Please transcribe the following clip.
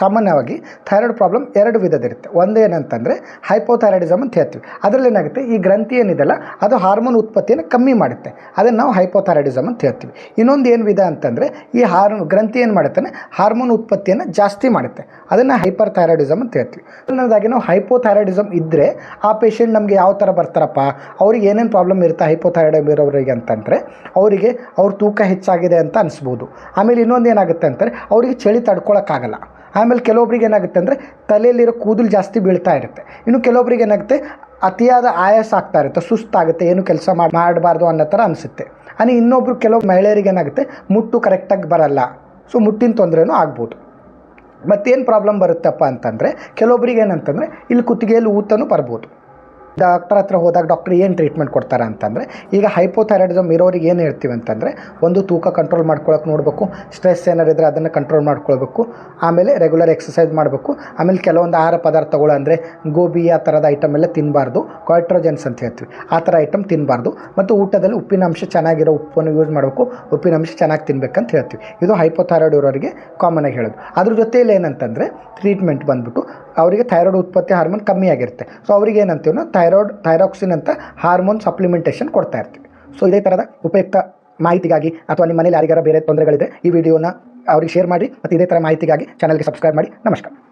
ಸಾಮಾನ್ಯವಾಗಿ thyroid problem ಎರಡು ವಿಧದಿರುತ್ತೆ. ಒಂದೇನಂತಂದರೆ hypothyroidism ಅಂತ ಹೇಳ್ತೀವಿ. ಅದರಲ್ಲಿ ಏನಾಗುತ್ತೆ, ಈ ಗ್ರಂಥಿ ಏನಿದೆಯಲ್ಲ ಅದು ಹಾರ್ಮೋನ್ ಉತ್ಪತ್ತಿಯನ್ನು ಕಮ್ಮಿ ಮಾಡುತ್ತೆ, ಅದನ್ನು ನಾವು ಹೈಪೋಥೈರಾಯ್ಡಿಸಮ್ ಅಂತ ಹೇಳ್ತೀವಿ. ಇನ್ನೊಂದು ಏನು ವಿಧ ಅಂತಂದರೆ ಈ ಗ್ರಂಥಿ ಏನು ಮಾಡುತ್ತೆ, ಹಾರ್ಮೋನ್ ಉತ್ಪತ್ತಿಯನ್ನು ಜಾಸ್ತಿ ಮಾಡುತ್ತೆ, ಅದನ್ನು ಹೈಪರ್ ಥೈರಾಯ್ಡಿಸಮ್ ಅಂತ ಹೇಳ್ತೀವಿ. ಅನ್ನೋದಾಗಿ ನಾವು ಹೈಪೋಥೈರಾಯ್ಡಿಸಮ್ ಇದ್ದರೆ ಆ ಪೇಷಂಟ್ ನಮಗೆ ಯಾವ ಥರ ಬರ್ತಾರಪ್ಪ, ಅವ್ರಿಗೆ ಏನೇನು ಪ್ರಾಬ್ಲಮ್ ಇರುತ್ತೆ ಹೈಪೋಥೈರಾಯ್ಡ್ ಇರೋರಿಗೆ ಅಂತಂದರೆ, ಅವರಿಗೆ ಅವ್ರ ತೂಕ ಹೆಚ್ಚಾಗಿದೆ ಅಂತ ಅನಿಸ್ಬೋದು. ಆಮೇಲೆ ಇನ್ನೊಂದು ಏನಾಗುತ್ತೆ ಅಂತಾರೆ, ಅವರಿಗೆ ಚಳಿ ತಡ್ಕೊಳಕ್ಕಾಗಲ್ಲ. ಆಮೇಲೆ ಕೆಲವೊಬ್ರಿಗೆ ಏನಾಗುತ್ತೆ ಅಂದರೆ ತಲೆಯಲ್ಲಿರೋ ಕೂದಲು ಜಾಸ್ತಿ ಬೀಳ್ತಾ ಇರುತ್ತೆ. ಇನ್ನು ಕೆಲವೊಬ್ರಿಗೆ ಏನಾಗುತ್ತೆ, ಅತಿಯಾದ ಆಯಾಸ ಆಗ್ತಾ ಇರುತ್ತೆ, ಸುಸ್ತಾಗುತ್ತೆ, ಏನು ಕೆಲಸ ಮಾಡಬಾರ್ದು ಅನ್ನೋ ಥರ ಅನಿಸುತ್ತೆ. ಇನ್ನೊಬ್ರು ಕೆಲವು ಮಹಿಳೆಯರಿಗೆ ಏನಾಗುತ್ತೆ, ಮುಟ್ಟು ಕರೆಕ್ಟಾಗಿ ಬರಲ್ಲ, ಸೊ ಮುಟ್ಟಿನ ತೊಂದರೆನೂ ಆಗ್ಬೋದು. ಮತ್ತೇನು ಪ್ರಾಬ್ಲಮ್ ಬರುತ್ತಪ್ಪ ಅಂತಂದರೆ, ಕೆಲವೊಬ್ರಿಗೆ ಏನಂತಂದರೆ ಇಲ್ಲಿ ಕುತ್ತಿಗೆಯಲ್ಲಿ ಊತನೂ ಬರ್ಬೋದು. ಡಾಕ್ಟರ್ ಹತ್ರ ಹೋದಾಗ ಡಾಕ್ಟ್ರ್ ಏನು ಟ್ರೀಟ್ಮೆಂಟ್ ಕೊಡ್ತಾರೆ ಅಂತಂದರೆ, ಈಗ ಹೈಪೋಥೈರಾಯ್ಡಿಸಮ್ ಇರೋರಿಗೆ ಏನು ಹೇಳ್ತೀವಿ ಅಂತಂದರೆ, ಒಂದು ತೂಕ ಕಂಟ್ರೋಲ್ ಮಾಡ್ಕೊಳಕ್ಕೆ ನೋಡಬೇಕು, ಸ್ಟ್ರೆಸ್ ಏನಾರು ಇದ್ದರೆ ಅದನ್ನು ಕಂಟ್ರೋಲ್ ಮಾಡ್ಕೊಳ್ಬೇಕು, ಆಮೇಲೆ ರೆಗ್ಯುಲರ್ ಎಕ್ಸಸೈಸ್ ಮಾಡಬೇಕು, ಆಮೇಲೆ ಕೆಲವೊಂದು ಆಹಾರ ಪದಾರ್ಥಗಳು ಅಂದರೆ ಗೋಬಿ ಆ ಥರದ ಐಟಮ್ ಎಲ್ಲ ತಿನ್ನಬಾರ್ದು, ಕಾಯ್ಟ್ರೋಜನ್ಸ್ ಅಂತ ಹೇಳ್ತೀವಿ, ಆ ಥರ ಐಟಮ್ ತಿನ್ನಬಾರ್ದು. ಮತ್ತು ಊಟದಲ್ಲಿ ಉಪ್ಪಿನಾಂಶ ಚೆನ್ನಾಗಿರೋ ಉಪ್ಪನ್ನು ಯೂಸ್ ಮಾಡಬೇಕು, ಉಪ್ಪಿನಾಂಶ ಚೆನ್ನಾಗಿ ತಿನ್ಬೇಕಂತ ಹೇಳ್ತೀವಿ. ಇದು ಹೈಪೋಥೈರಾಯ್ಡ್ ಇರೋರಿಗೆ ಕಾಮನಾಗಿ ಹೇಳೋದು. ಅದ್ರ ಜೊತೆಯಲ್ಲಿ ಏನಂತಂದರೆ ಟ್ರೀಟ್ಮೆಂಟ್ ಬಂದ್ಬಿಟ್ಟು ಅವರಿಗೆ ಥೈರಾಯ್ಡ್ ಉತ್ಪತ್ತಿ ಹಾರ್ಮೋನ್ ಕಮ್ಮಿ ಆಗಿರುತ್ತೆ, ಸೊ ಅವ್ರಿಗೆ ಏನಂತೀವಿ ನಾವು ಥೈರಾಕ್ಸಿನ್ ಅಂತ ಹಾರ್ಮೋನ್ ಸಪ್ಲಿಮೆಂಟೇಷನ್ ಕೊಡ್ತಾ ಇರ್ತೀವಿ. ಸೊ ಇದೇ ಥರದ ಉಪಯುಕ್ತ ಮಾಹಿತಿಗಾಗಿ ಅಥವಾ ನಿಮ್ಮ ಮನೇಲಿ ಯಾರಿಗಾರ ಬೇರೆ ತೊಂದರೆಗಳಿದೆ, ಈ ವಿಡಿಯೋನ ಅವ್ರಿಗೆ ಶೇರ್ ಮಾಡಿ, ಮತ್ತು ಇದೇ ಥರ ಮಾಹಿತಿಗಾಗಿ ಚಾನಲ್ಗೆ ಸಬ್ಸ್ಕ್ರೈಬ್ ಮಾಡಿ. ನಮಸ್ಕಾರ.